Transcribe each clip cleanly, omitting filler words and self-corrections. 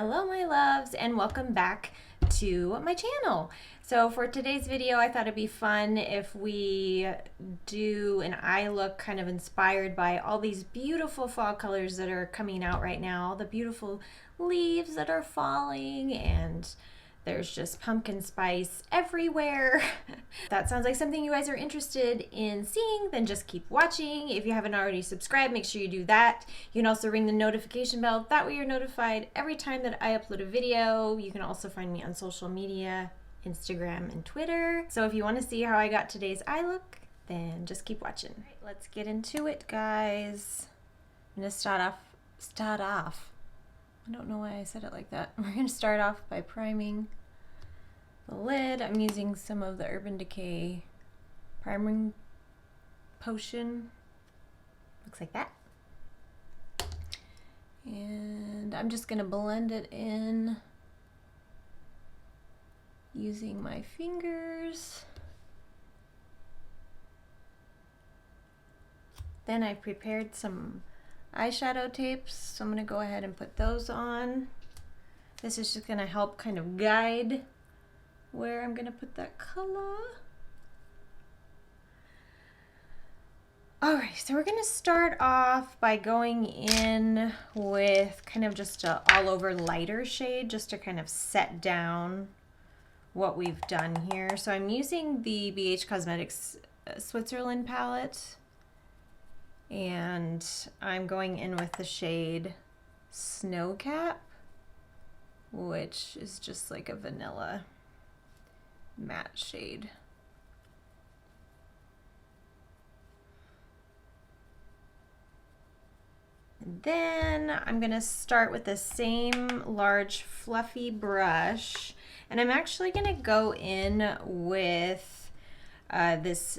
Hello my loves and welcome back to my channel. So for today's video I thought it'd be fun if we do an eye look kind of inspired by all these beautiful fall colors that are coming out right now, the beautiful leaves that are falling, and there's just pumpkin spice everywhere. If that sounds like something you guys are interested in seeing, then just keep watching. If you haven't already subscribed, make sure you do that. You can also ring the notification bell. That way you're notified every time that I upload a video. You can also find me on social media, Instagram and Twitter. So if you want to see how I got today's eye look, then just keep watching. All right, let's get into it, guys. I'm gonna start off. I don't know why I said it like that. We're going to start off by priming the lid. I'm using some of the Urban Decay priming potion. Looks like that. And I'm just going to blend it in using my fingers. Then I've prepared some eyeshadow tapes, so I'm going to go ahead and put those on. This is just going to help kind of guide where I'm going to put that color. Alright, so we're going to start off by going in with kind of just a all over lighter shade just to kind of set down what we've done here. So I'm using the BH Cosmetics Switzerland palette. And I'm going in with the shade Snowcap, which is just like a vanilla matte shade. And then I'm going to start with the same large fluffy brush, and I'm actually going to go in with this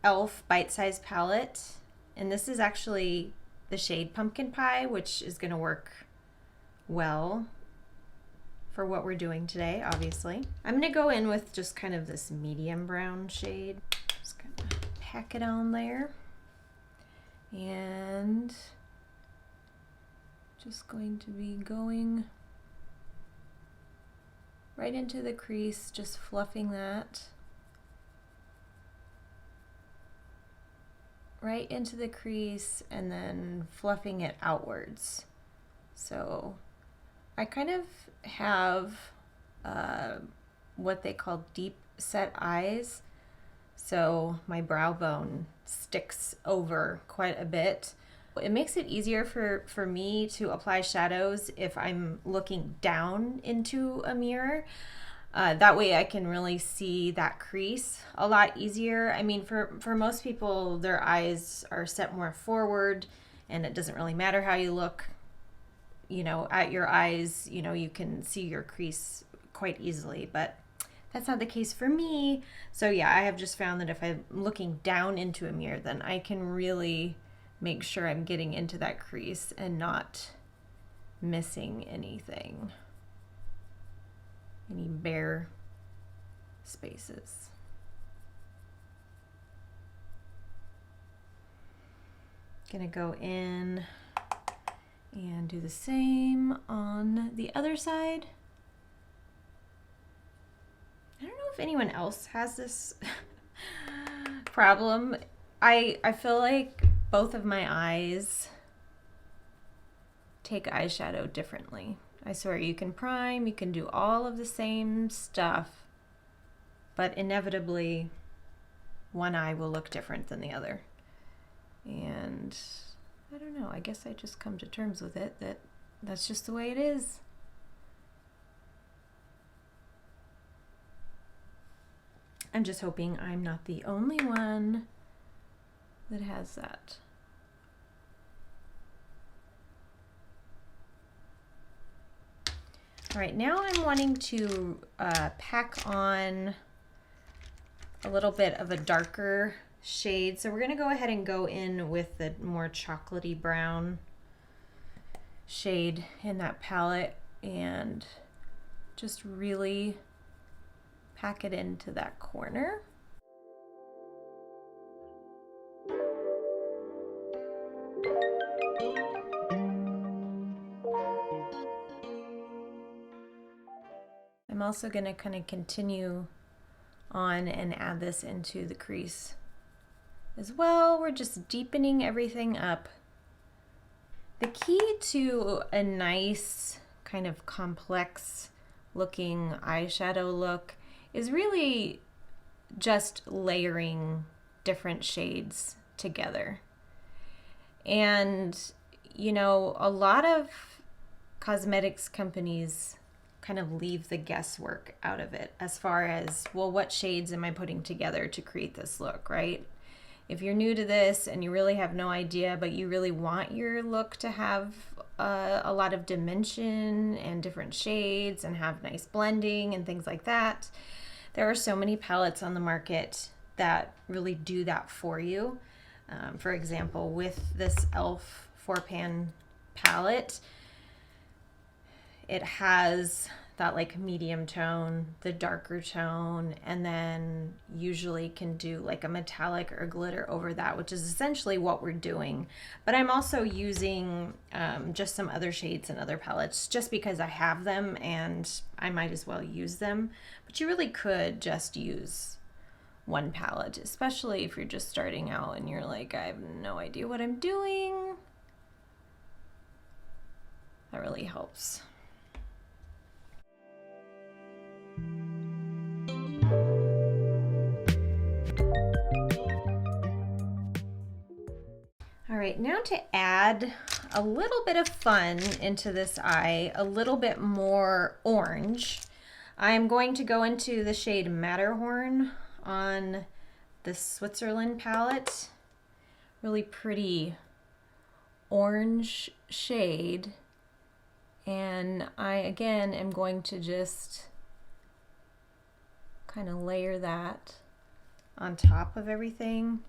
E.L.F. bite-size palette. And this is actually the shade Pumpkin Pie, which is going to work well for what we're doing today, obviously. I'm going to go in with just kind of this medium brown shade. Just going to pack it on there. And just going to be going right into the crease, just fluffing that. Right into the crease and then fluffing it outwards. So I kind of have what they call deep set eyes. So my brow bone sticks over quite a bit. It makes it easier for me to apply shadows if I'm looking down into a mirror. That way I can really see that crease a lot easier. I mean, for most people, their eyes are set more forward and it doesn't really matter how you look, you know, at your eyes, you know, you can see your crease quite easily, but that's not the case for me. So yeah, I have just found that if I'm looking down into a mirror, then I can really make sure I'm getting into that crease and not missing anything. Any bare spaces. Gonna go in and do the same on the other side. I don't know if anyone else has this problem. I feel like both of my eyes take eyeshadow differently. I swear, you can prime, you can do all of the same stuff, but inevitably one eye will look different than the other. And I don't know, I guess I just come to terms with it, that's just the way it is. I'm just hoping I'm not the only one that has that. All right, now I'm wanting to pack on a little bit of a darker shade. So we're gonna go ahead and go in with the more chocolatey brown shade in that palette and just really pack it into that corner. I'm also going to kind of continue on and add this into the crease as well. We're just deepening everything up. The key to a nice kind of complex looking eyeshadow look is really just layering different shades together. And you know, a lot of cosmetics companies kind of leave the guesswork out of it as far as, well, what shades am I putting together to create this look, right? If you're new to this and you really have no idea, but you really want your look to have a lot of dimension and different shades and have nice blending and things like that, there are so many palettes on the market that really do that for you. For example, with this E.L.F 4-pan palette, it has that like medium tone, the darker tone, and then usually can do like a metallic or glitter over that, which is essentially what we're doing. But I'm also using just some other shades and other palettes just because I have them and I might as well use them. But you really could just use one palette, especially if you're just starting out and you're like, I have no idea what I'm doing. That really helps. All right, now to add a little bit of fun into this eye, a little bit more orange, I'm going to go into the shade Matterhorn on the Switzerland palette. Really pretty orange shade. And I, again, am going to just kind of layer that on top of everything,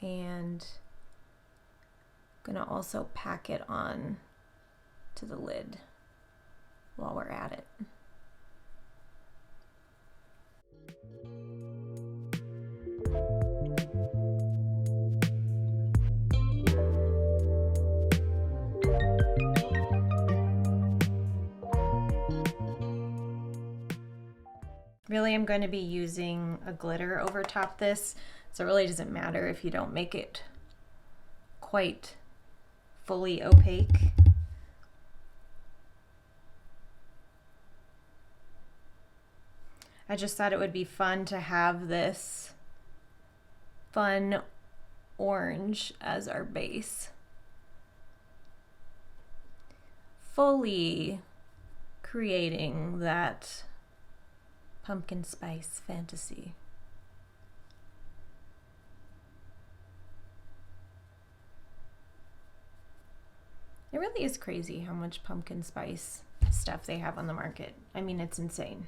and gonna also pack it on to the lid while we're at it. Really, I'm going to be using a glitter over top this, so it really doesn't matter if you don't make it quite fully opaque. I just thought it would be fun to have this fun orange as our base, fully creating that pumpkin spice fantasy. It really is crazy how much pumpkin spice stuff they have on the market. I mean, it's insane.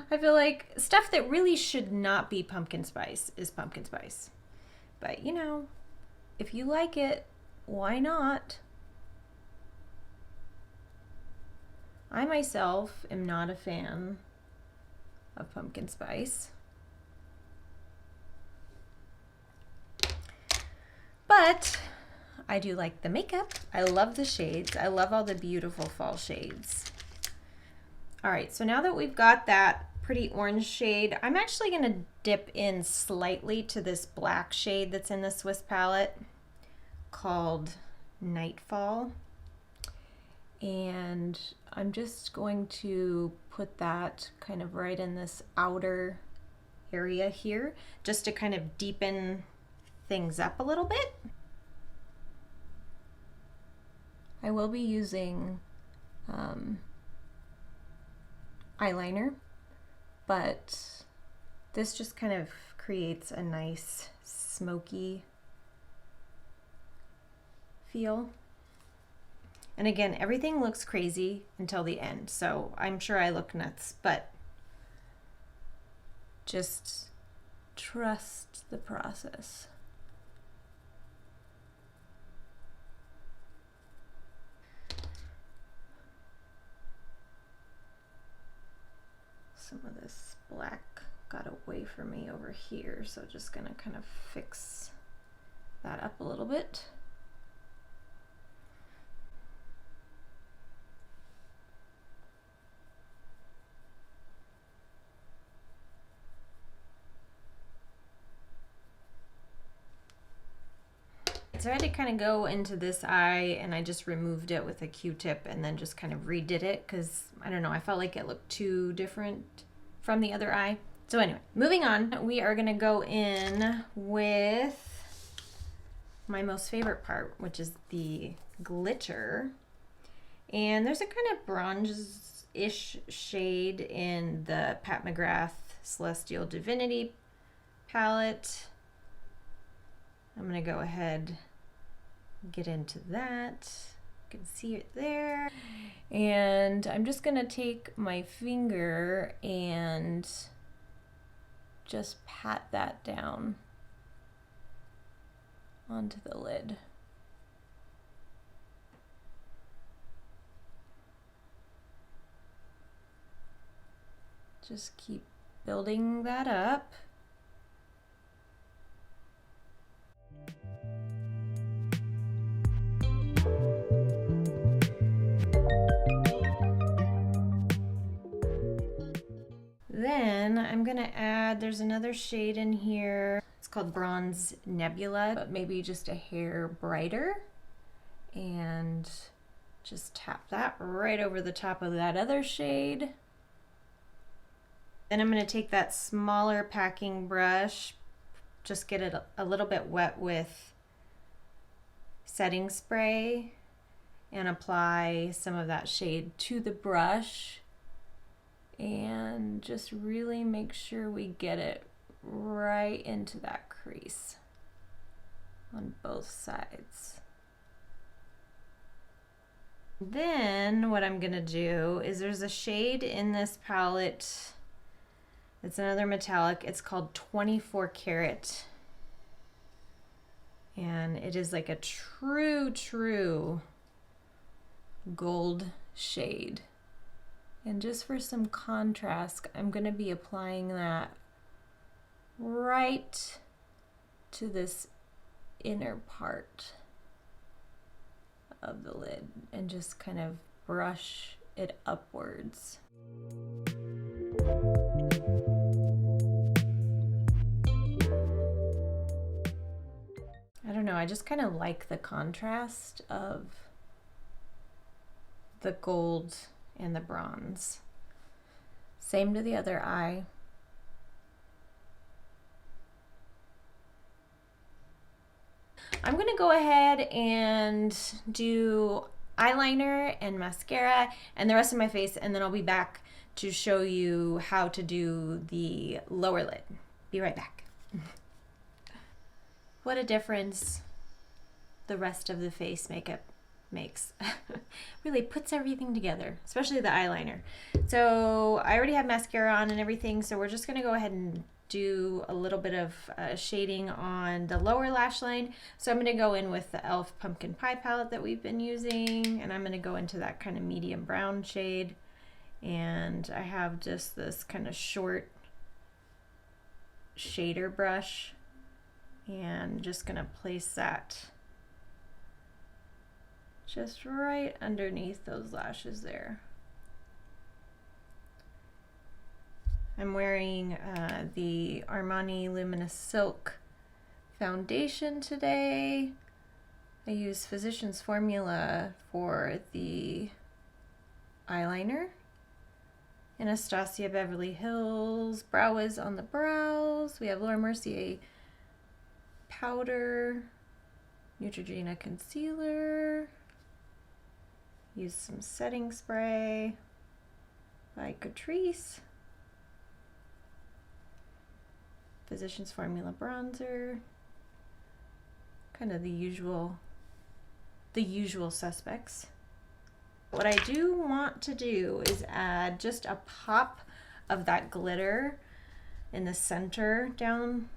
I feel like stuff that really should not be pumpkin spice is pumpkin spice. But you know, if you like it, why not? I myself am not a fan of pumpkin spice, but I do like the makeup. I love the shades. I love all the beautiful fall shades. All right, so now that we've got that pretty orange shade, I'm actually gonna dip in slightly to this black shade that's in the Swiss palette called Nightfall. And I'm just going to put that kind of right in this outer area here, just to kind of deepen things up a little bit. I will be using eyeliner, but this just kind of creates a nice smoky feel. And again, everything looks crazy until the end, so I'm sure I look nuts, but just trust the process. Some of this black got away from me over here, so just gonna kind of fix that up a little bit. So I had to kind of go into this eye and I just removed it with a Q-tip and then just kind of redid it because, I don't know, I felt like it looked too different from the other eye. So anyway, moving on, we are gonna go in with my most favorite part, which is the glitter. And there's a kind of bronze-ish shade in the Pat McGrath Celestial Divinity palette. I'm gonna go ahead and get into that. You can see it there. And I'm just gonna take my finger and just pat that down onto the lid. Just keep building that up. Then I'm gonna add, there's another shade in here. It's called Bronze Nebula, but maybe just a hair brighter. And just tap that right over the top of that other shade. Then I'm gonna take that smaller packing brush, just get it a little bit wet with setting spray and apply some of that shade to the brush. And just really make sure we get it right into that crease on both sides. Then what I'm gonna do is there's a shade in this palette, it's another metallic, it's called 24 Karat. And it is like a true gold shade. And just for some contrast, I'm going to be applying that right to this inner part of the lid and just kind of brush it upwards. I don't know, I just kind of like the contrast of the gold and the bronze. Same to the other eye. I'm gonna go ahead and do eyeliner and mascara and the rest of my face, and then I'll be back to show you how to do the lower lid. Be right back. What a difference the rest of the face makeup makes. Really puts everything together, especially the eyeliner. So I already have mascara on and everything, so we're just gonna go ahead and do a little bit of shading on the lower lash line. So I'm gonna go in with the E.L.F Pumpkin Pie palette that we've been using, and I'm gonna go into that kind of medium brown shade. And I have just this kind of short shader brush, and just gonna place that just right underneath those lashes there. I'm wearing the Armani Luminous Silk foundation today. I use Physicians Formula for the eyeliner. Anastasia Beverly Hills Brow Wiz on the brows. We have Laura Mercier powder, Neutrogena concealer. Use some setting spray by Catrice. Physicians Formula bronzer. Kind of the usual suspects. What I do want to do is add just a pop of that glitter in the center down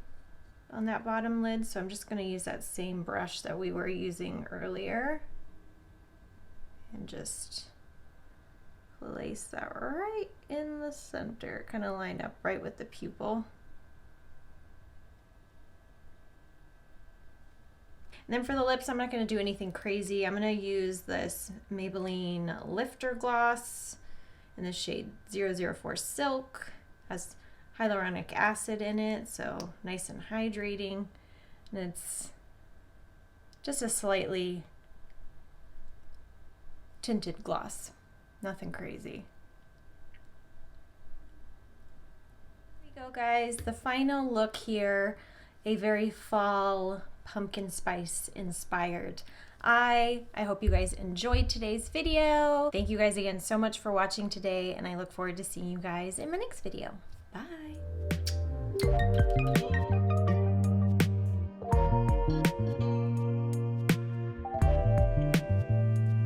on that bottom lid. So I'm just going to use that same brush that we were using earlier and just place that right in the center, kind of lined up right with the pupil. And then for the lips, I'm not going to do anything crazy. I'm going to use this Maybelline Lifter Gloss in the shade 004 Silk. Has hyaluronic acid in it, so nice and hydrating. And it's just a slightly tinted gloss. Nothing crazy. Here we go, guys. The final look here, a very fall pumpkin spice inspired eye. I hope you guys enjoyed today's video. Thank you guys again so much for watching today, and I look forward to seeing you guys in my next video. Bye.